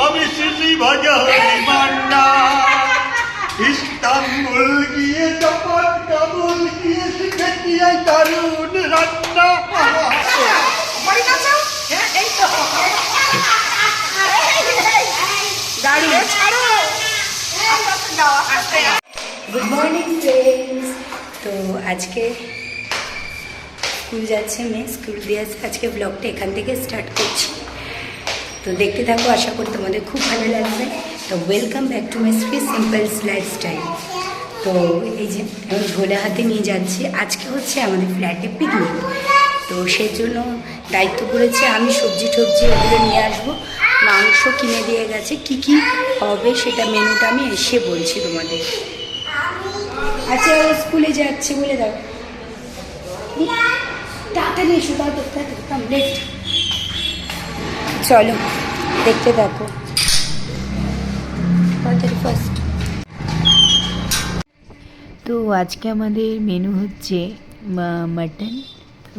আমি সিসি ভাজা হই মান্না ইস্তাম্বুল গিয়ে চপন কাবুল গিয়ে শিখেছি এই দারুণ রান্না বাড়ি কাছে এই তো গাড়ি ছাড়ো গুড মর্নিং ফ্রেন্ডস। তো আজকে স্কুল যাচ্ছে মেয়ে, স্কুল দিয়ে আসছে। আজকে ব্লগটা এখান থেকে স্টার্ট করছি, তো দেখতে থাকো, আশা করি তোমাদের খুব ভালো লাগবে। তো welcome back to my Shri simples lifestyle. তো এই যে আমি ঝোলা হাতে নিয়ে যাচ্ছি, আজকে হচ্ছে আমাদের ফ্ল্যাটে পিকনিক, তো সেই জন্য দায়িত্ব করেছে আমি সবজি টবজি এগুলো নিয়ে আসবো। মাংস কিনে দিয়ে গেছে, কি কি হবে সেটা মেনুটা আমি এসে বলছি তোমাদের। আচ্ছা স্কুলে যাচ্ছে বলে দাও, তাড়াতাড়ি এসো, তাড়াতাড়ি লেট। চলো দেখতে থাকো ফার্স্ট। তো আজকে আমাদের মেনু হচ্ছে মাটন,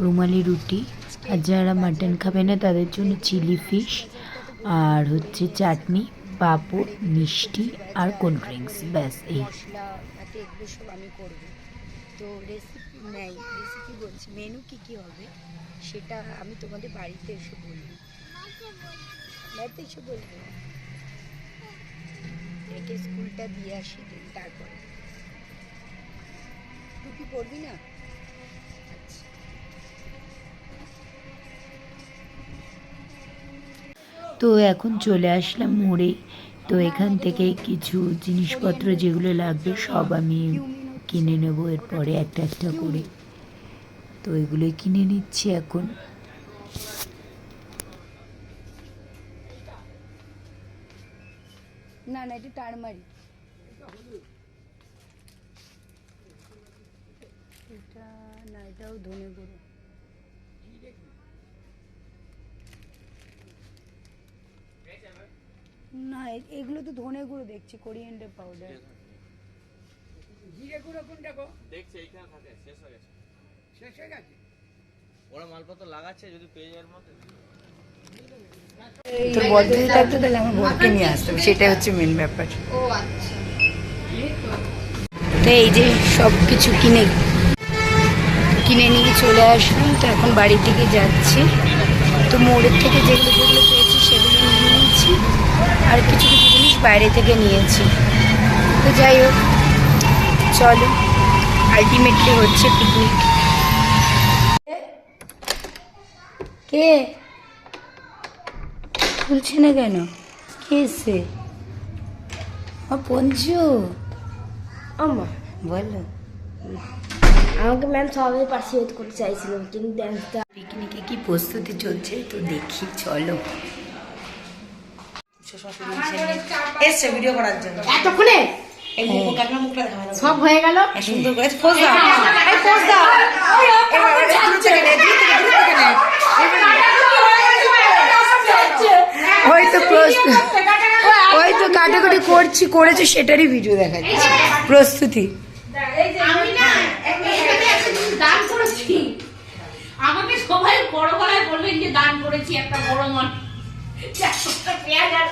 রুমালি রুটি, আর যারা মাটন খাবে না তাদের জন্য চিলি ফিশ, আর হচ্ছে চাটনি, পাঁপড়, মিষ্টি আর কোল্ড ড্রিঙ্কস, ব্যাস এই। এগুলো সব আমি করবো। তো রেসিপি বলছি, মেনু কি কি হবে সেটা আমি তোমাদের বাড়িতে এসে বলবো, বাড়িতে এসে বলবো। একে স্কুলটা দিয়ে আসি তারপরে। তুই কি পড়বি না? তো এখন চলে আসলাম মোড়ে। তো এখান থেকে কিছু জিনিসপত্র যেগুলো লাগবে সব আমি কিনে নেব এরপরে একটা একটা করে। তো এগুলোই কিনে নিচ্ছি এখন। না না, এটা টারমারি, এটা না, এটাও ধনে গুঁড়ো। না এগুলো তো ধনে গুঁড়ো দেখছি, কোরিয়ান্ডার পাউডার। জিরে গুঁড়ো কোনটা গো? দেখছি এইখানে থাকে, শেষ হয়ে গেছে। শেষ হয়ে গেছে। ওরা মালপত্র লাগাচ্ছে, যদি পেয়ে যাওয়ার মধ্যে। তোর বর যদি থাকতো তাহলে আমার বোনকে নিয়ে আসতাম, সেটাই হচ্ছে মেন ব্যাপার। ও আচ্ছা, তো এই যে সব কিছু কিনে নিয়ে চলে আসলাম। তো এখন বাড়ির দিকে যাচ্ছি। তো মোড়ের থেকে যেগুলো যেগুলো পেয়েছি সেগুলো নিয়ে নিয়েছি, আর কিছু কিছু জিনিস বাইরে থেকে নিয়েছি। তো যাই হোক, চলো, আলটিমেটলি হচ্ছে পিকনিক। কে খুলছে না কেন? কে এসে? পঞ্চু, আম্মা বলো। আমাকে ম্যাম সবাই পার্টিসিপেট করতে চাইছিল, কিন্তু ড্যান্সটা পিকনিকে কি প্রস্তুতি চলছে তো দেখি, চলো। এসছে ভিডিও করার জন্য। এতক্ষণে সব হয়ে গেল। সুন্দর করে পোজ দাও, এই পোজ দাও। ওই তো কাটাকুটি করেছে সেটারই ভিডিও দেখাচ্ছি, প্রস্তুতি। আমি না এখানে একটা জিনিস দান করেছি, আমাকে সবাই বড় গলায় বলবেন যে দান করেছি একটা বড় মন পেঁয়াজ আর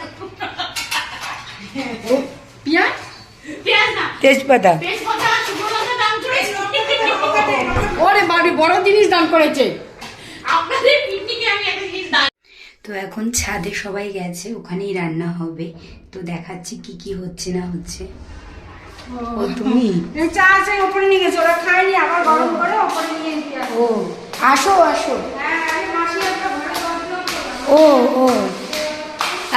পেঁয়াজ পেঁয়াজ না তেজপাতা, তেজপাতা আর শুকনো লঙ্কা দান করেছি। ওরে বাড়ি বড় জিনিস দান করেছে। আপনাদের পিকনিকে আমি একটা জিনিস দান। তো এখন ছাদে সবাই গেছে, ওখানেই রান্না হবে। তো দেখাচ্ছি কি কি হচ্ছে না হচ্ছে। ও তুমি চা আছে উপরে নিয়ে গেছে, ওরা খায়নি, আবার গরম করে উপরে নিয়ে দিয়ে। ও আসো আসো। হ্যাঁ আমি মাসি একটা ঘরে বন্ধ। ও ও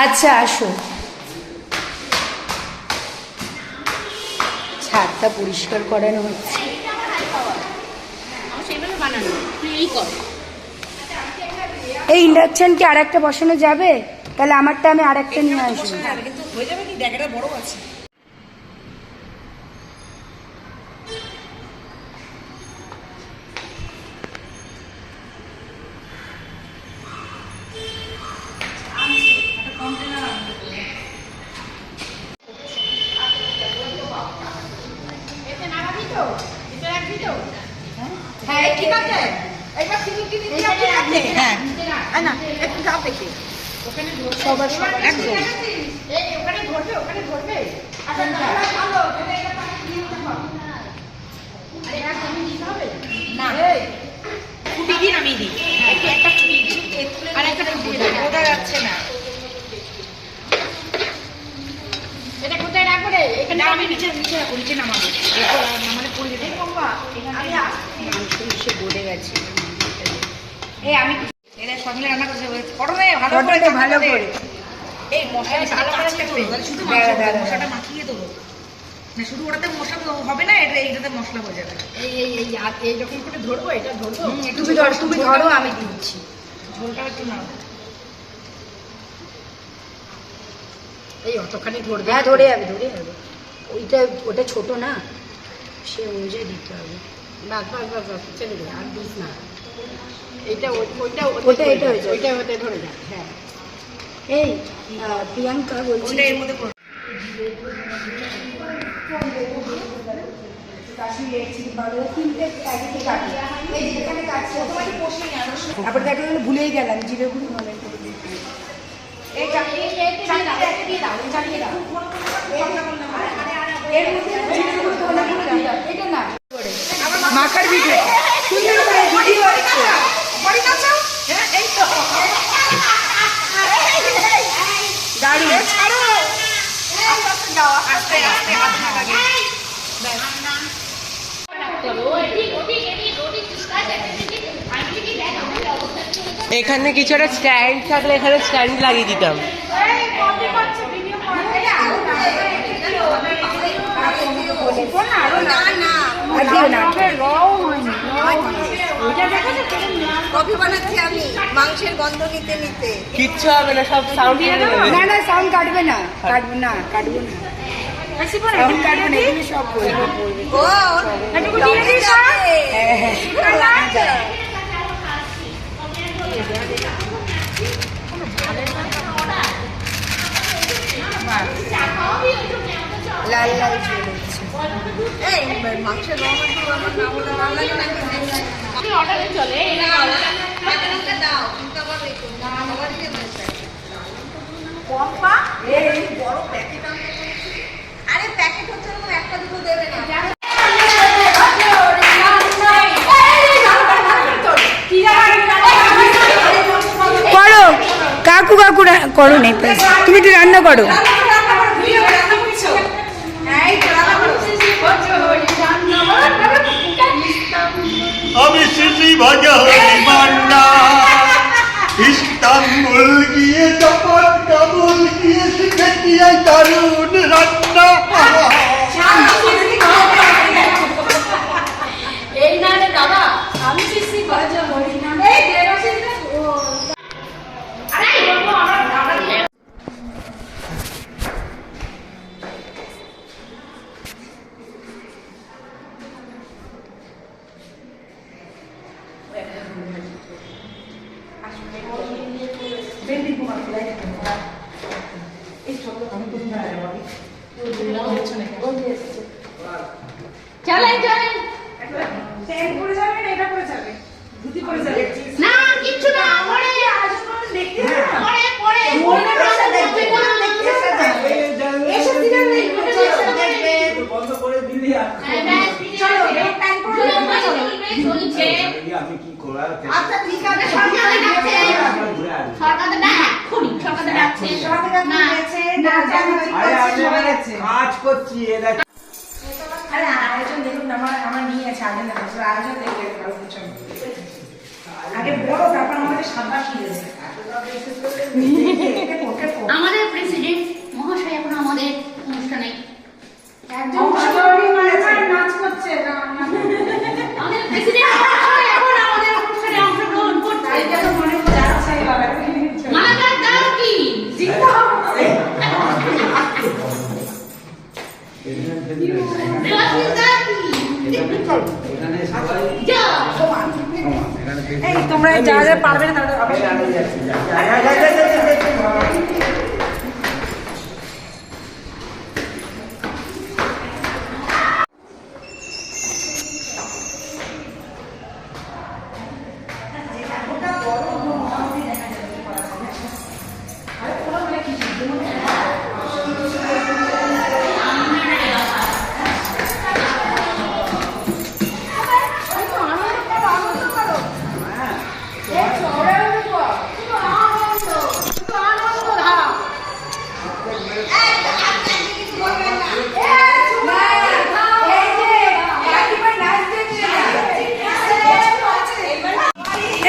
আচ্ছা আসো। ছাদটা পরিষ্কার করানো হচ্ছে। সেভাবে বানানো তুই এই কর। এই ইন্ডাকশন কি আর একটা বসানো যাবে? তাহলে আমারটা আমি আর একটা নিয়ে আসবো। কিন্তু হয়ে যাবে কি, দেখ এটা বড় আছে। হ্যাঁ ঠিক আছে, একবার চিনি টিনি দিয়ে আপনি হ্যাঁ না একটু যাও দেখি। ওকে সবার সবার একদম ওখানে ধরবে আচ্ছা দাদা ভালো এটা পানি দিয়ে দিতে হবে আরে এক আমি দিতে হবে না কুটি দিয়ে নামিয়ে দিই একটা কুটি আর একটা বোঝা যাচ্ছে না এটা কোথায় রাখবো রে এখানে আমি নিচে নামাবো নামালে পড়ে যেতে কমবা আমি মাংস এসে গলে গেছে। এই আমি এটা সব মিলে রান্না করতে করো রে ভালো করে ভালো করে এই মশলা ভালো করে করবে শুধু মশলাটা মাখিয়ে দেবো না শুধু ওটাতে মশলা হবে না এটা এইটাতে মশলা হয়ে যাবে এই যখন করে ধরবো এটা ধরবো তুমি ধরো আমি দিচ্ছি। ঝোলটা একটু নাও এই অতখানি ধরবে। হ্যাঁ ধরে যাবে ওটা ছোট না, সে অনুযায়ী দিতে হবে। বাস চলে যাবে আর দিস না এটা ওইটা এটা হয়ে যাবে, ওইটা হতে ধরে যা হ্যাঁ এই প্রিয়াঙ্কা বলছি এর মধ্যে তারপরে দেখা গেলো ভুলেই গেলাম জিরে গুঁড়ো নলের গুঁড়ো দিতে। এর মধ্যে জিরে গুঁড়ো ধনে গুঁড়ো দিলাম, এটা না মাখার ভিডিও সুন্দর করে ভিডিও আছে। দারুণ এখানে কিছু একটা স্ট্যান্ড থাকলে এখানে স্ট্যান্ড লাগিয়ে দিতাম। কফি বানাচ্ছি আমি মাংসের গন্ধ নিতে নিতে। কিচ্ছু হবে না, সব সাউন্ড না না সাউন্ড কাটবে না, কাটবো না সাউন্ড কাটবে না, এগুলো সব বলবে। ও একটু দিয়ে দিস। লাল লাল ঝোল হচ্ছে। এই মাংসের গন্ধ আমার না বলে ভালো লাগে নাকি? অর্ডারে চলে একটা দাও কিন্তু আবার রেখো না আবার দিয়ে দিতে পম্পা এই বড় প্যাকেট আনতে। আরে প্যাকেট হচ্ছে না, একটা দুটো দেবে না। করো কাকু করো নেই, তুমি একটু রান্না করো। আমি শিশি ভাজা মান্না ইস্তাম্বুল গিয়ে চপাত কাবুল গিয়ে শিখেছি এই দারুণ রান্না। এই না রে দাদা আমি শিশি বাজা হরি না এই দেবাশিস না আরে বলবো আমার দাদা দিয়ে চলেন না কিচ্ছু না পরে বন্ধ করে দিলি আর আমি কি করার? আচ্ছা ঠিক আছে সরকার ডাকছে কাজ করছি এরা। আরে আয়োজন দেখুন আমার নিয়ে আছে আয়োজন দেখাচ্ছে, আয়োজন দেখে ভালো বুঝছেন। আগে বড় তারপর আমাদের সাবাস দিয়েছে। আমাদের প্রেসিডেন্ট মহাশয় এখন আমাদের অনুষ্ঠানে নাচ করছে আমাদের প্রেসিডেন্ট মহাশয় এখন আমাদের অনুষ্ঠানে অংশগ্রহণ করছে। মালাকার দাও কি দেবাশিস দাও কি যা তোমরা যা যা পারবে না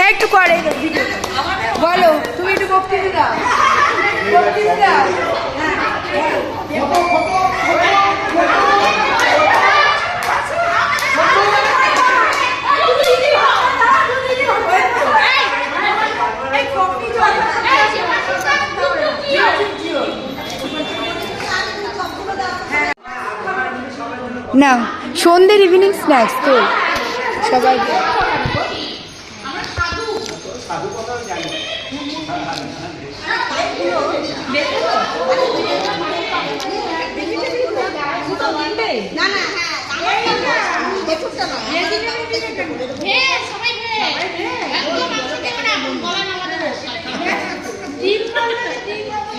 একটু করে বলো, তুমি একটু বক্তৃতা দাও, বক্তৃতা দাও। না, সন্ধ্যের ইভিনিং স্ন্যাক্স তো সবাই। না না হ্যাঁ দেখুনটা না হ্যাঁ সবাই একদম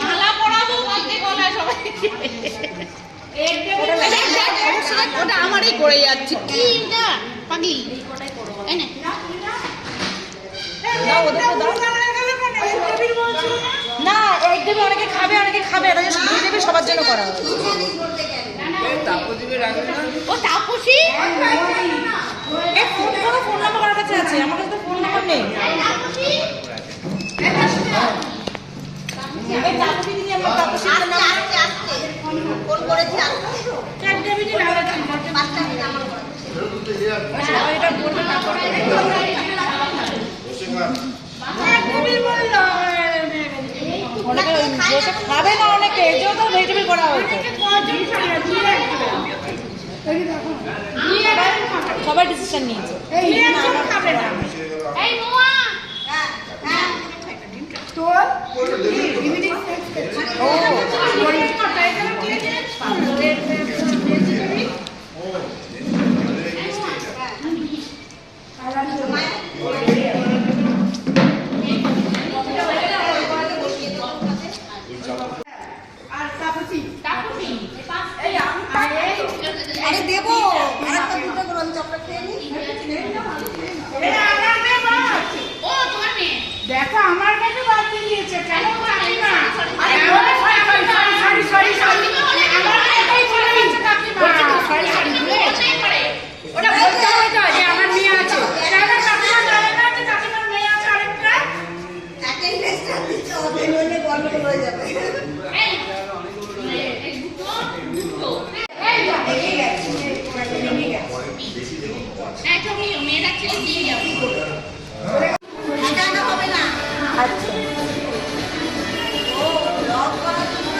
মালা পরাবো কালকে গলায় সবাই ওটা আমারই করে যাচ্ছে কি এটা পাগলি এই না না একদমই অনেকে খাবে এটা যে শুধু দেবে সবার জন্য করা হয়। ও তাপসী এই ফোন করো, ফোন নাম্বার আমার কাছে আছে, আমার কাছে তো ফোন নাম্বার নেই। এই তাপসী দিদি আমার তাপসী আজকে ফোন করেছি আজকে পাঁচটা মিনিট আমার এটা বলবে না অনেকে বসে খাবে না, অনেকে এর জন্য তো ভেজিটেবল করা হয়েছে। সবাই ডিসিশন নিয়েছে। এই নোয়া আরে দেবো আরেকটা দুটো গরম চকলেট খেয়ে নি ও তোমার মেয়ে দেখো আমার কাছে বাদ দিয়ে দিয়েছে কেন কাকিমা? আরে সরি আমার এটাই চলে গেছে কাকিমা। ওটা বলতে হবে তো যে আমার মেয়ে আছে। কেন কাকিমা জানে না যে কাকিমার মেয়ে আছে আরেকটা? অ্যাটেন্ডেন্সটা দিতে হবে নইলে গন্ডগোল হয়ে যাবে মেয়েরা ছেলে দিয়ে যাবে হবে না আচ্ছা, ও ব্লগ করার জন্য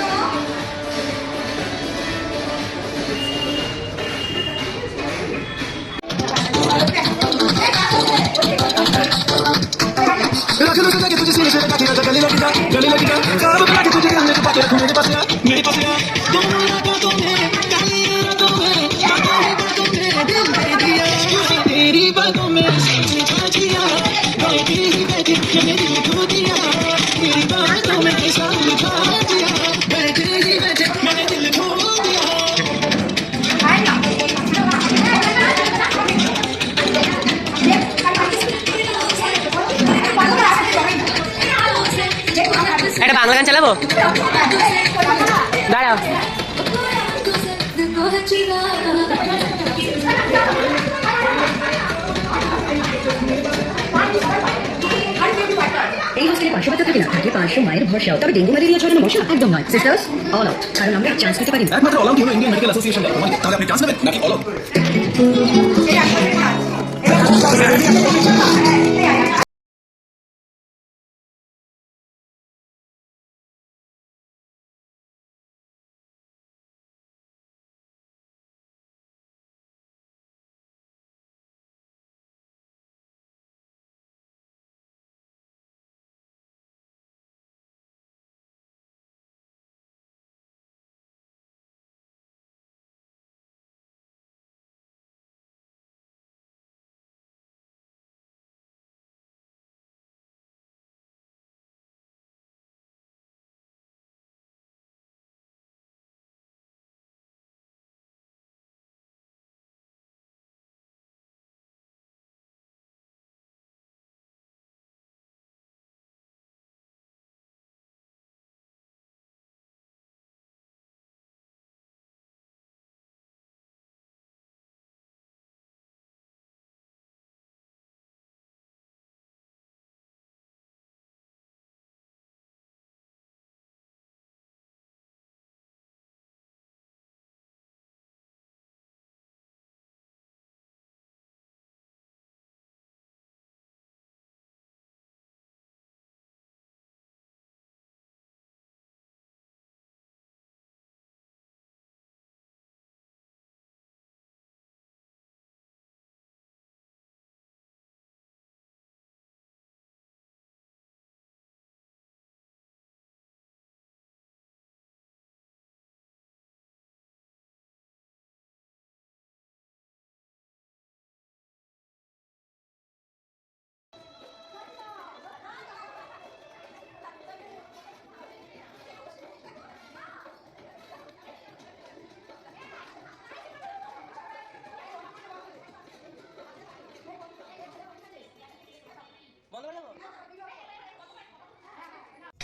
একটা বাংলা গান চালাবো, দাঁড়াও। এই হোস্টেলে 500 বাচ্চা থাকে না, থাকে 500 মায়ের ভরসাও। তবে ডেঙ্গু ম্যালেরিয়া ছড়ানো মশা একদম নয়। সিস্টার্স অল আউট, কারণ আমরা চান্স নিতে পারি। একমাত্র অল আউট হলো ইন্ডিয়ান মেডিকেল অ্যাসোসিয়েশন। তাহলে আপনি চান্স নেবেন নাকি অল আউট?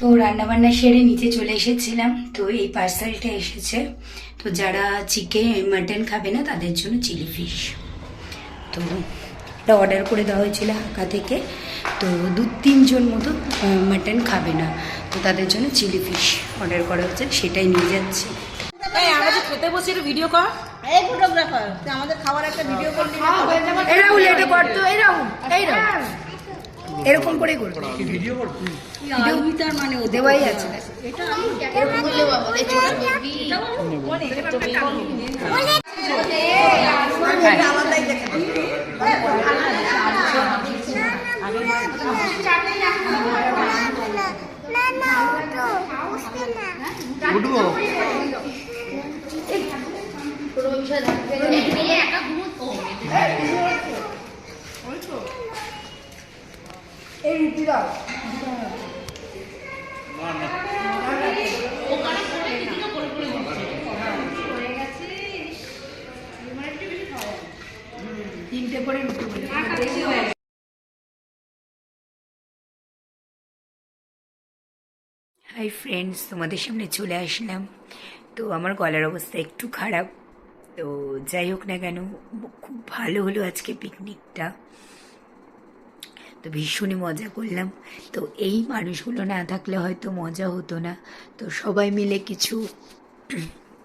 তো রান্নাবান্না সেরে নিচে চলে এসেছিলাম, তো এই পার্সেলটা এসেছে। তো যারা মাটন খাবে না তাদের জন্য চিলি ফিশ। তো এটা অর্ডার করে দেওয়া হয়েছিল হাকা থেকে। তো 2-3 জন মতো মাটন খাবে না, তো তাদের জন্য চিলি ফিশ অর্ডার করা হচ্ছে, সেটাই নিয়ে যাচ্ছি। আমরা যে খেতে বসে একটু ভিডিও কর। এই ফটোগ্রাফার, তুই আমাদের খাবার একটা ভিডিও করলি না? এই রাহুল, এটা কর তো, এই রাহুল, এই রাহুল, এরকম করে করবো। ভিডিও করবো, আমি তার মানে ও দেওয়াই আছে। এটা আমি এরকম করলে বাবা এই ছোট বেবি আলাদাই দেখে এই রুটি দাও। তিনটে করে রুটি বলে। হাই ফ্রেন্ডস, তোমাদের সামনে চলে আসলাম। তো আমার গলার অবস্থা একটু খারাপ, তো যাই হোক না কেন, খুব ভালো হলো আজকে পিকনিকটা। তো ভীষণই মজা করলাম। তো এই মানুষগুলো না থাকলে হয়তো মজা হতো না। তো সবাই মিলে কিছু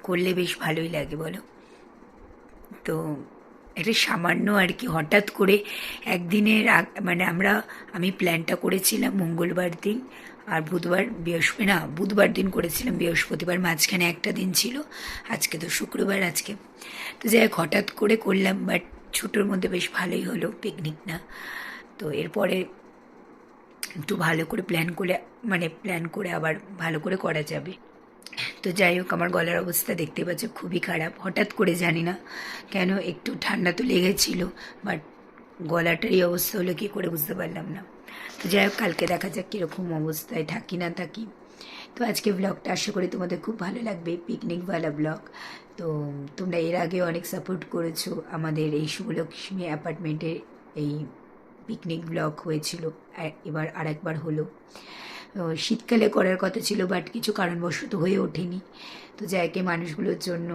করলে বেশ ভালোই লাগে, বলো। তো এটা সামান্য আর কি, হঠাৎ করে একদিনের মানে আমি প্ল্যানটা করেছিলাম মঙ্গলবার দিন, আর বুধবার দিন করেছিলাম, বৃহস্পতিবার মাঝখানে একটা দিন ছিল, আজকে তো শুক্রবার আজকে। তো যাই হোক, হঠাৎ করে করলাম, বাট ছোটোর মধ্যে বেশ ভালোই হলো পিকনিক না। তো এরপরে একটু ভালো করে প্ল্যান করে আবার ভালো করে করা যাবে। তো যাই হোক, আমার গলার অবস্থা দেখতে পাচ্ছ খুবই খারাপ, হঠাৎ করে জানি না কেন, একটু ঠান্ডা তো লেগেছিল, বাট গলাটার এই অবস্থা হলো কী করে বুঝতে পারলাম না। তো যাই হোক, কালকে দেখা যাক কীরকম অবস্থায় থাকি না থাকি। তো আজকে ব্লগটা আশা করি তোমাদের খুব ভালো লাগবে, পিকনিকওয়ালা ব্লগ। তো তোমরা এর আগে অনেক সাপোর্ট করেছো আমাদের এই শুভলক্ষ্মী অ্যাপার্টমেন্টের এই পিকনিক ব্লগ হয়েছিল, এবার আরেকবার হলো। শীতকালে করার কথা ছিল, বাট কিছু কারণবশত হয়ে ওঠেনি। তো যাইকে মানুষগুলোর জন্য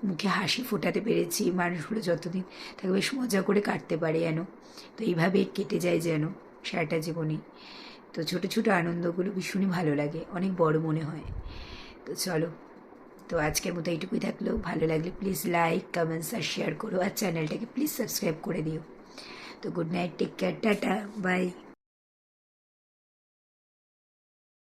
মুখে হাসি ফোটাতে পেরেছি, মানুষগুলো যতদিন তাকে বেশ মজা করে কাটতে পারে যেন। তো এইভাবে কেটে যায় যেন সারাটা জীবনে। তো ছোটো ছোটো আনন্দগুলো ভীষণই ভালো লাগে, অনেক বড় মনে হয়। তো চলো, তো আজকের মতো এইটুকুই থাকলো। ভালো লাগলে প্লিজ লাইক, কমেন্টস আর শেয়ার করো, আর চ্যানেলটাকে প্লিজ সাবস্ক্রাইব করে দিও। তো good night, take care, tata, by.